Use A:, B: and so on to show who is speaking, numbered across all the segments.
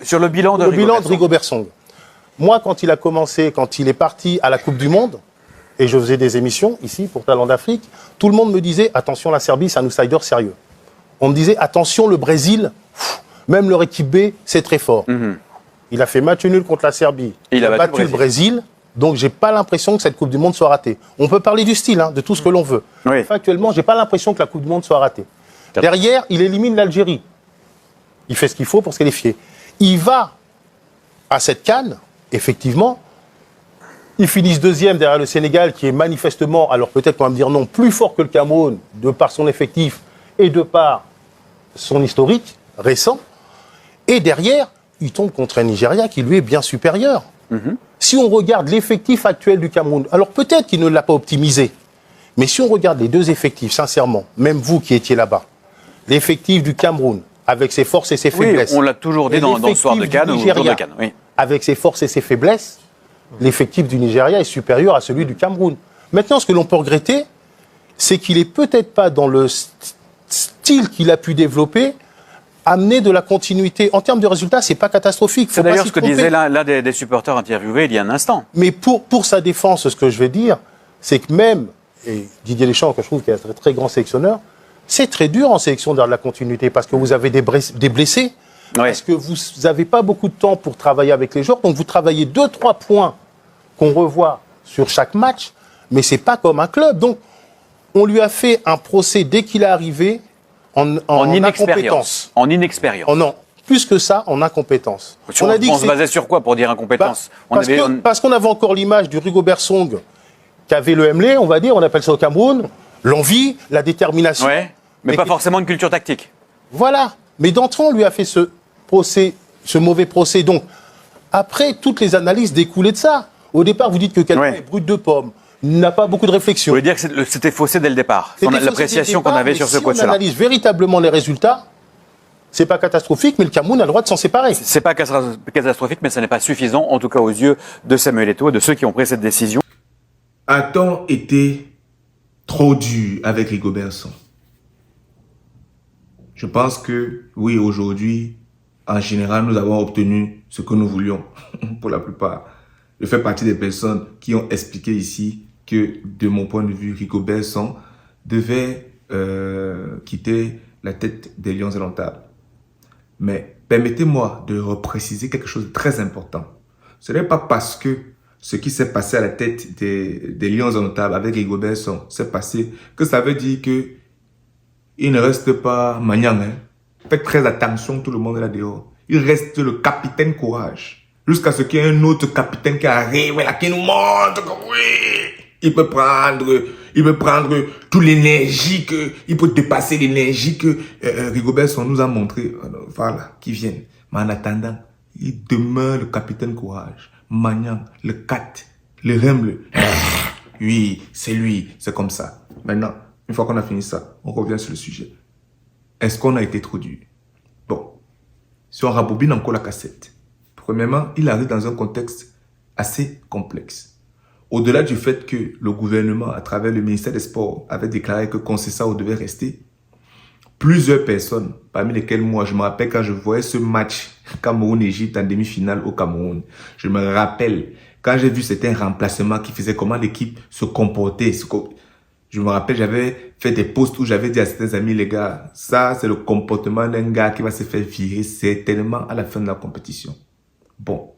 A: sur le bilan de
B: Rigobert Song. Moi, quand il a commencé, quand il est parti à la Coupe du Monde, et je faisais des émissions ici pour Talent d'Afrique, tout le monde me disait attention, la Serbie, c'est un outsider sérieux. On me disait attention, le Brésil, même leur équipe B, c'est très fort. Il a fait match nul contre la Serbie. Il a battu le Brésil. Donc, je n'ai pas l'impression que cette Coupe du Monde soit ratée. On peut parler du style, de tout ce que l'on veut. Oui. Factuellement, je n'ai pas l'impression que la Coupe du Monde soit ratée. Derrière, il élimine l'Algérie. Il fait ce qu'il faut pour se qualifier. Il va à cette CAN, effectivement. Ils finissent deuxième derrière le Sénégal, qui est manifestement, alors peut-être qu'on va me dire non, plus fort que le Cameroun, de par son effectif et de par son historique récent. Et derrière, il tombe contre un Nigeria qui lui est bien supérieur. Si on regarde l'effectif actuel du Cameroun, alors peut-être qu'il ne l'a pas optimisé, mais si on regarde les deux effectifs, sincèrement, même vous qui étiez là-bas, l'effectif du Cameroun, avec ses forces et ses faiblesses.
A: On l'a toujours dit dans le soir de Cannes ou le jour de Cannes. Oui.
B: Avec ses forces et ses faiblesses, l'effectif du Nigeria est supérieur à celui du Cameroun. Maintenant, ce que l'on peut regretter, c'est qu'il n'est peut-être pas dans le style qu'il a pu développer, amener de la continuité. En termes de résultats, ce n'est pas catastrophique.
A: C'est d'ailleurs ce que disait l'un des supporters interviewés il y a un instant.
B: Mais pour sa défense, ce que je vais dire, c'est que même, et Didier Deschamps, que je trouve qu'il est un très, très grand sélectionneur, c'est très dur en sélection d'avoir de la continuité parce que vous avez des blessés, parce que vous n'avez pas beaucoup de temps pour travailler avec les joueurs, donc vous travaillez 2-3 points qu'on revoit sur chaque match, mais ce n'est pas comme un club. Donc, on lui a fait un procès dès qu'il est arrivé en incompétence.
A: En inexpérience.
B: Non, plus que ça, en incompétence.
A: On se basait sur quoi pour dire incompétence?
B: Parce qu'on avait encore l'image du Rigobert Song qu'avait le Hemley, on va dire, on appelle ça au Cameroun, l'envie, la détermination.
A: Ouais, mais pas forcément une culture tactique.
B: Voilà. Mais d'entrée, on lui a fait ce mauvais procès. Donc, après, toutes les analyses découlaient de ça. Au départ, vous dites que quelqu'un est brut de pomme, n'a pas beaucoup de réflexion.
A: Vous voulez dire que c'était faussé dès le départ, l'appréciation qu'on avait sur ce coach-là.
B: Si on analyse véritablement les résultats, c'est pas catastrophique, mais le Cameroun a le droit de s'en séparer.
A: C'est pas catastrophique, mais ça n'est pas suffisant, en tout cas aux yeux de Samuel Eto'o et de ceux qui ont pris cette décision.
C: A-t-on été trop dur avec Rigobert Song? Je pense que, oui, aujourd'hui, en général, nous avons obtenu ce que nous voulions, pour la plupart. Je fais partie des personnes qui ont expliqué ici que, de mon point de vue, Rigobert Song devait quitter la tête des Lions indomptables. Mais permettez-moi de repréciser quelque chose de très important. Ce n'est pas parce que ce qui s'est passé à la tête des Lions indomptables avec Rigobert Song s'est passé que ça veut dire que il ne reste pas Magnang. Faites très attention, tout le monde est là dehors. Il reste le capitaine Courage. Jusqu'à ce qu'il y ait un autre capitaine qui arrive, là, qui nous montre que oui, il peut prendre toute l'énergie il peut dépasser l'énergie que Rigobert Song nous a montré. Voilà, qui viennent. Mais en attendant, il demeure le capitaine Courage. Magnang, le 4, le Hemley. Oui, c'est lui, c'est comme ça. Maintenant, une fois qu'on a fini ça, on revient sur le sujet. Est-ce qu'on a été trop dur? Bon, si on rabobine encore la cassette, premièrement, il arrive dans un contexte assez complexe. Au-delà du fait que le gouvernement, à travers le ministère des Sports, avait déclaré que Conceição devait rester, plusieurs personnes, parmi lesquelles moi, je me rappelle quand je voyais ce match Cameroun-Égypte en demi-finale au Cameroun, je me rappelle quand j'ai vu certains remplacements qui faisaient comment l'équipe se comportait. Je me rappelle, j'avais fait des posts où j'avais dit à certains amis, les gars, ça c'est le comportement d'un gars qui va se faire virer certainement à la fin de la compétition. Bon.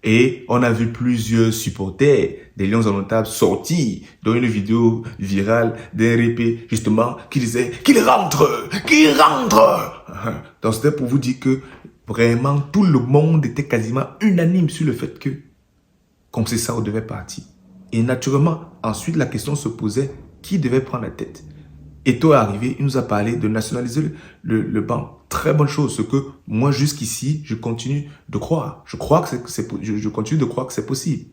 C: Et on a vu plusieurs supporters des Lions indomptables sortir dans une vidéo virale d'un RP, justement, qui disait qu'il rentre, qu'il rentre. Donc c'était pour vous dire que vraiment tout le monde était quasiment unanime sur le fait que Conceição devait partir. Et naturellement, ensuite la question se posait, qui devait prendre la tête? Eto'o est arrivé, il nous a parlé de nationaliser le banc. Très bonne chose, ce que moi jusqu'ici, je continue de croire. Je continue de croire que c'est possible.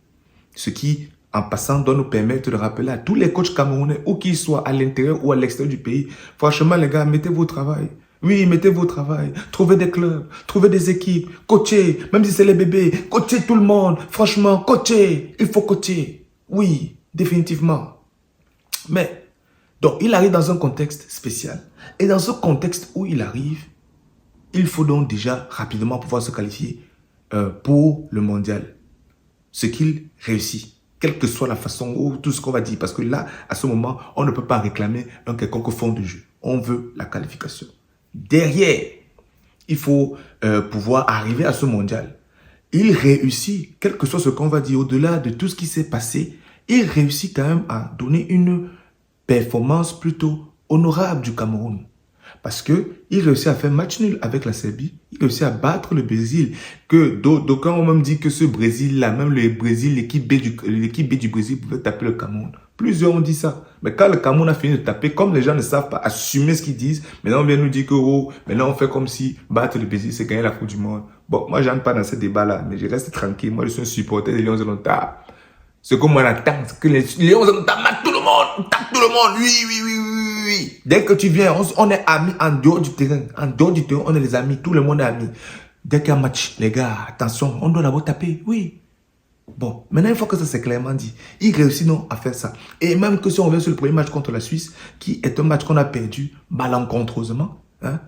C: Ce qui, en passant, doit nous permettre de rappeler à tous les coachs camerounais, où qu'ils soient, à l'intérieur ou à l'extérieur du pays, franchement les gars, mettez vos travail. Oui, mettez vos travail. Trouvez des clubs, trouvez des équipes, coachez, même si c'est les bébés, coachez tout le monde. Franchement, coachez, il faut coacher. Oui, définitivement. Mais, donc, il arrive dans un contexte spécial. Et dans ce contexte où il arrive, il faut donc déjà rapidement pouvoir se qualifier pour le mondial. Ce qu'il réussit, quelle que soit la façon ou tout ce qu'on va dire. Parce que là, à ce moment, on ne peut pas réclamer un quelconque fond de jeu. On veut la qualification. Derrière, il faut pouvoir arriver à ce mondial. Il réussit, quel que soit ce qu'on va dire, au-delà de tout ce qui s'est passé, il réussit quand même à donner une performance plutôt honorable du Cameroun. Parce qu'il réussit à faire match nul avec la Serbie. Il réussit à battre le Brésil. Que d'aucuns ont même dit que ce Brésil-là, même le Brésil, l'équipe B du Brésil pouvait taper le Cameroun. Plusieurs ont dit ça. Mais quand le Cameroun a fini de taper, comme les gens ne savent pas assumer ce qu'ils disent, maintenant on vient nous dire que maintenant on fait comme si battre le Brésil, c'est gagner la Coupe du Monde. Bon, moi j'entre pas dans ce débat-là, mais je reste tranquille. Moi je suis un supporter des Lions de l'Ontario. Ce que moi j'attends, c'est que les Lions de l'Ontario battent tout le monde. Tapent tout le monde. Oui. Dès que tu viens, on est amis en dehors du terrain. En dehors du terrain, on est les amis. Tout le monde est amis. Dès qu'il y a un match, les gars, attention, on doit d'abord taper. Oui. Bon, maintenant, une fois que ça c'est clairement dit, il réussit non à faire ça. Et même que si on revient sur le premier match contre la Suisse, qui est un match qu'on a perdu malencontreusement,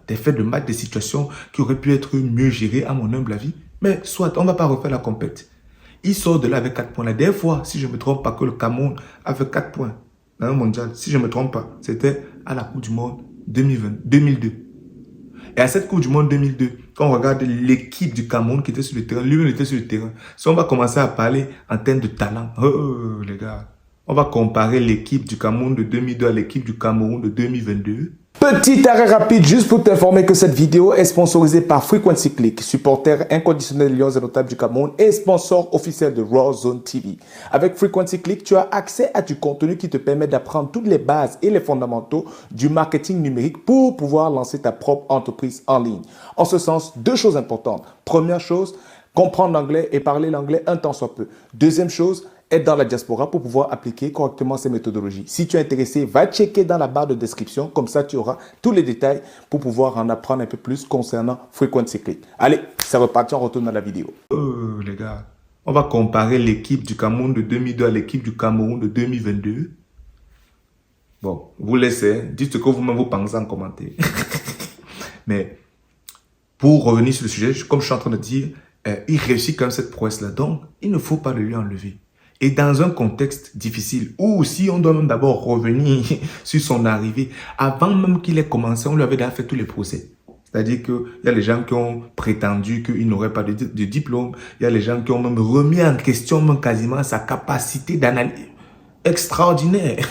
C: des faits de match, des situations qui auraient pu être mieux gérées à mon humble avis. Mais soit, on ne va pas refaire la compète. Il sort de là avec 4 points. La dernière fois, si je ne me trompe pas, que le Cameroun a fait 4 points dans le mondial, si je ne me trompe pas, c'était à la Coupe du Monde 2002. Et à cette Coupe du Monde 2002, quand on regarde l'équipe du Cameroun qui était sur le terrain, lui-même était sur le terrain. Si on va commencer à parler en termes de talent, les gars, on va comparer l'équipe du Cameroun de 2002 à l'équipe du Cameroun de 2022.
D: Petit arrêt rapide juste pour t'informer que cette vidéo est sponsorisée par Frequency Click, supporter inconditionnel des Lions indomptables du Cameroun et sponsor officiel de Raw Zone TV. Avec Frequency Click, tu as accès à du contenu qui te permet d'apprendre toutes les bases et les fondamentaux du marketing numérique pour pouvoir lancer ta propre entreprise en ligne. En ce sens, 2 choses importantes. Première chose, comprendre l'anglais et parler l'anglais un temps soit peu. Deuxième chose, être dans la diaspora pour pouvoir appliquer correctement ces méthodologies. Si tu es intéressé, va checker dans la barre de description. Comme ça, tu auras tous les détails pour pouvoir en apprendre un peu plus concernant Frequency Click. Allez, c'est reparti, on retourne dans la vidéo.
C: Les gars, on va comparer l'équipe du Cameroun de 2002 à l'équipe du Cameroun de 2022. Bon, vous laissez, dites ce que vous-même vous pensez en commentaire. Mais pour revenir sur le sujet, comme je suis en train de dire, il réussit quand même cette prouesse-là. Donc, il ne faut pas le lui enlever. Et dans un contexte difficile, où si on doit même d'abord revenir sur son arrivée, avant même qu'il ait commencé, on lui avait déjà fait tous les procès. C'est-à-dire qu'il y a les gens qui ont prétendu qu'il n'aurait pas de diplôme, il y a les gens qui ont même remis en question même quasiment sa capacité d'analyse extraordinaire.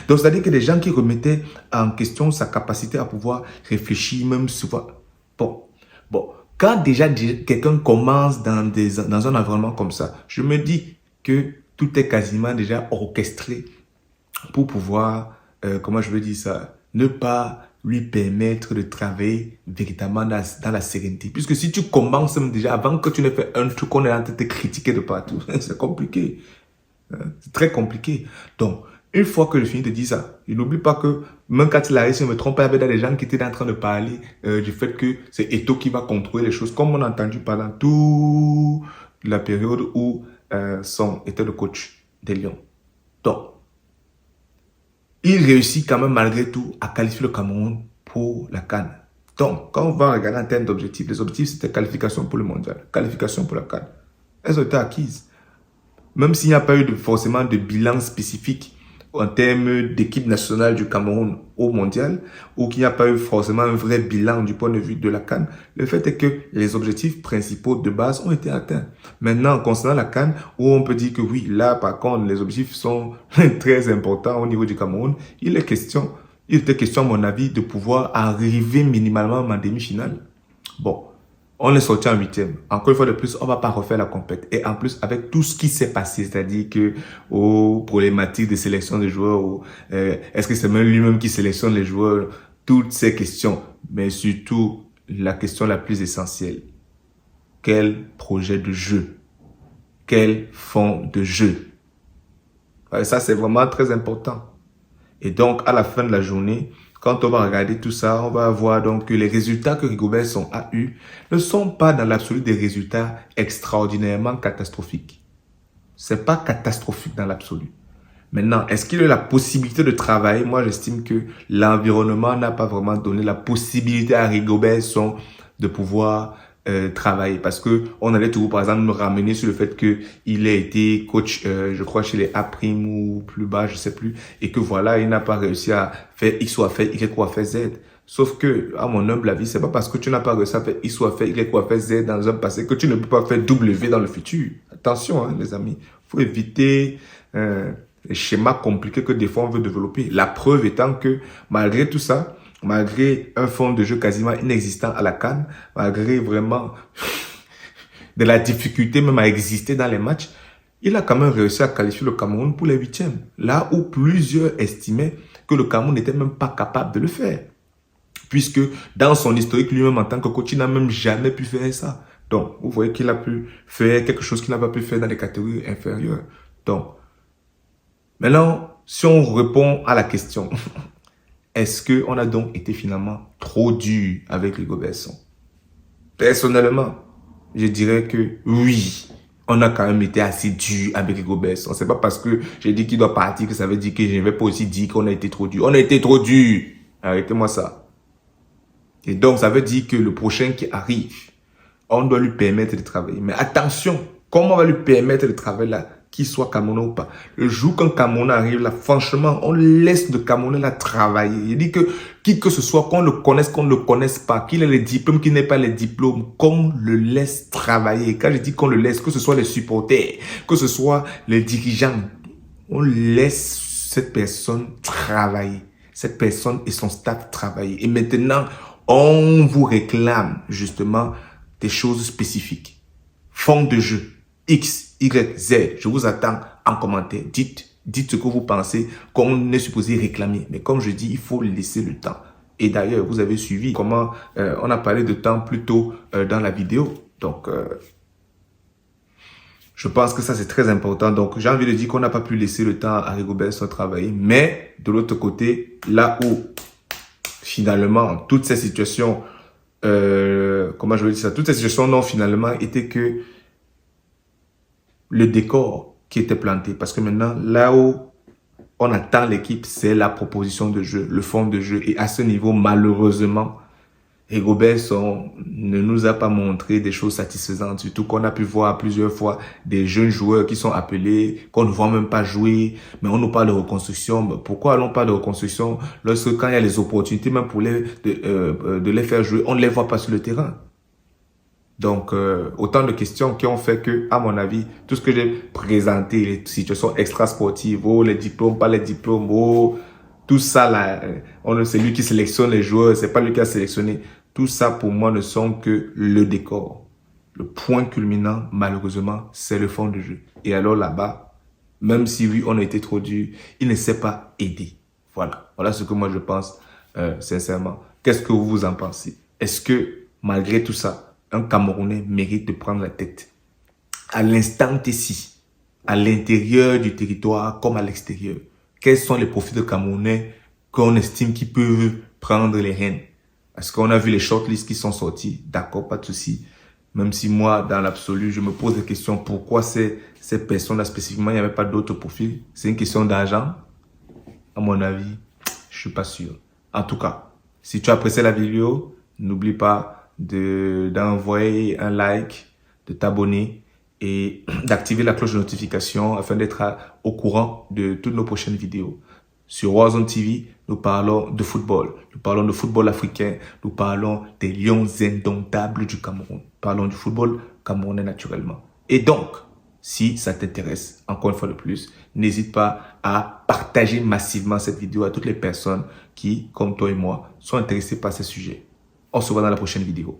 C: Donc c'est-à-dire que les gens qui remettaient en question sa capacité à pouvoir réfléchir, même souvent. Bon, quand déjà quelqu'un commence dans un environnement comme ça, je me dis que tout est quasiment déjà orchestré pour pouvoir, comment je veux dire ça, ne pas lui permettre de travailler véritablement dans la sérénité. Puisque si tu commences même déjà, avant que tu n'aies fait un truc, on est en train de te critiquer de partout. C'est compliqué. C'est très compliqué. Donc, une fois que je finis de dire ça, je n'oublie pas que même quand il arrive, si je ne me trompe pas, il y avait des gens qui étaient en train de parler du fait que c'est Eto'o qui va contrôler les choses, comme on a entendu pendant toute la période où était le coach des Lions. Donc, il réussit quand même malgré tout à qualifier le Cameroun pour la CAN. Donc, quand on va regarder en termes d'objectifs, les objectifs c'était qualification pour le mondial, qualification pour la CAN. Elles ont été acquises. Même s'il n'y a pas eu forcément de bilan spécifique en termes d'équipe nationale du Cameroun au mondial, ou qu'il n'y a pas eu forcément un vrai bilan du point de vue de la CAN, le fait est que les objectifs principaux de base ont été atteints. Maintenant, concernant la CAN, où on peut dire que oui, là par contre, les objectifs sont très importants au niveau du Cameroun, il était question à mon avis de pouvoir arriver minimalement en demi-finale. Bon, on est sorti en 8e. Encore une fois de plus, on ne va pas refaire la compète. Et en plus, avec tout ce qui s'est passé, c'est-à-dire que aux problématiques de sélection des joueurs, est-ce que c'est même lui-même qui sélectionne les joueurs, toutes ces questions, mais surtout la question la plus essentielle. Quel projet de jeu? Quel fond de jeu? Ça, c'est vraiment très important. Et donc, à la fin de la journée, quand on va regarder tout ça, on va voir donc que les résultats que Rigobert Song a eus ne sont pas dans l'absolu des résultats extraordinairement catastrophiques. C'est pas catastrophique dans l'absolu. Maintenant, est-ce qu'il a la possibilité de travailler? Moi, j'estime que l'environnement n'a pas vraiment donné la possibilité à Rigobert Song de pouvoir travailler. Parce que on allait toujours, par exemple, nous ramener sur le fait que il a été coach, je crois, chez les A' ou plus bas, je sais plus, et que voilà, il n'a pas réussi à faire X ou à faire Y ou à faire Z. Sauf que, à mon humble avis, c'est pas parce que tu n'as pas réussi à faire X ou à faire Y ou à faire Z dans un passé que tu ne peux pas faire W dans le futur. Attention, hein, les amis. Faut éviter les schémas compliqués que des fois on veut développer. La preuve étant que, malgré tout ça, malgré un fond de jeu quasiment inexistant à la CAN, malgré vraiment de la difficulté même à exister dans les matchs, il a quand même réussi à qualifier le Cameroun pour les 8e. Là où plusieurs estimaient que le Cameroun n'était même pas capable de le faire. Puisque dans son historique, lui-même en tant que coach, il n'a même jamais pu faire ça. Donc, vous voyez qu'il a pu faire quelque chose qu'il n'a pas pu faire dans les catégories inférieures. Donc, maintenant, si on répond à la question, est-ce qu'on a donc été finalement trop dur avec Rigo Besson? Personnellement, je dirais que oui, on a quand même été assez dur avec Rigo Besson. C'est pas parce que j'ai dit qu'il doit partir que ça veut dire que je ne vais pas aussi dire qu'on a été trop dur. On a été trop dur. Arrêtez-moi ça. Et donc, ça veut dire que le prochain qui arrive, on doit lui permettre de travailler. Mais attention, comment on va lui permettre de travailler là, qu'il soit Camerounais ou pas? Le jour qu'un Camerounais arrive là, franchement, on laisse le Camerounais là travailler. Il dit que qui que ce soit, qu'on le connaisse, qu'on ne le connaisse pas, qu'il ait les diplômes, qu'il n'ait pas les diplômes, qu'on le laisse travailler. Et quand je dis qu'on le laisse, que ce soit les supporters, que ce soit les dirigeants, on laisse cette personne travailler. Cette personne et son staff travailler. Et maintenant, on vous réclame justement des choses spécifiques. Fond de jeu, X, Y, Z. Je vous attends en commentaire. Dites ce que vous pensez qu'on est supposé réclamer. Mais comme je dis, il faut laisser le temps. Et d'ailleurs, vous avez suivi comment on a parlé de temps plus tôt dans la vidéo. Donc, je pense que ça, c'est très important. Donc, j'ai envie de dire qu'on n'a pas pu laisser le temps à Rigo Besson travailler. Mais, de l'autre côté, là où, finalement, toutes ces situations, comment je veux dire ça, toutes ces situations n'ont finalement été que le décor qui était planté. Parce que maintenant, là où on attend l'équipe, c'est la proposition de jeu, le fond de jeu. Et à ce niveau, malheureusement, Rigo Besson ne nous a pas montré des choses satisfaisantes. Surtout qu'on a pu voir plusieurs fois des jeunes joueurs qui sont appelés, qu'on ne voit même pas jouer. Mais on nous parle de reconstruction. Mais pourquoi allons pas de reconstruction lorsque quand il y a les opportunités, même pour de les faire jouer, on ne les voit pas sur le terrain? Donc, autant de questions qui ont fait que, à mon avis, tout ce que j'ai présenté, les situations extra-sportives, oh, les diplômes, pas les diplômes, oh, tout ça là, c'est lui qui sélectionne les joueurs, c'est pas lui qui a sélectionné. Tout ça pour moi ne sont que le décor. Le point culminant, malheureusement, c'est le fond de jeu. Et alors là-bas, même si oui, on a été trop dur, il ne s'est pas aidé. Voilà ce que moi je pense sincèrement. Qu'est-ce que vous en pensez? Est-ce que malgré tout ça, un Camerounais mérite de prendre la tête? À l'instant ici, à l'intérieur du territoire comme à l'extérieur, quels sont les profils de Camerounais qu'on estime qui peuvent prendre les rênes? Est-ce qu'on a vu les shortlists qui sont sortis? D'accord, pas de souci. Même si moi, dans l'absolu, je me pose des questions. Pourquoi ces personnes-là spécifiquement, il n'y avait pas d'autres profils? C'est une question d'argent? À mon avis, je suis pas sûr. En tout cas, si tu as apprécié la vidéo, n'oublie pas d'envoyer un like, de t'abonner et d'activer la cloche de notification afin d'être au courant de toutes nos prochaines vidéos. Sur Warzone TV, nous parlons de football. Nous parlons de football africain. Nous parlons des lions indomptables du Cameroun. Nous parlons du football camerounais naturellement. Et donc, si ça t'intéresse, encore une fois de plus, n'hésite pas à partager massivement cette vidéo à toutes les personnes qui, comme toi et moi, sont intéressées par ces sujets. On se voit dans la prochaine vidéo.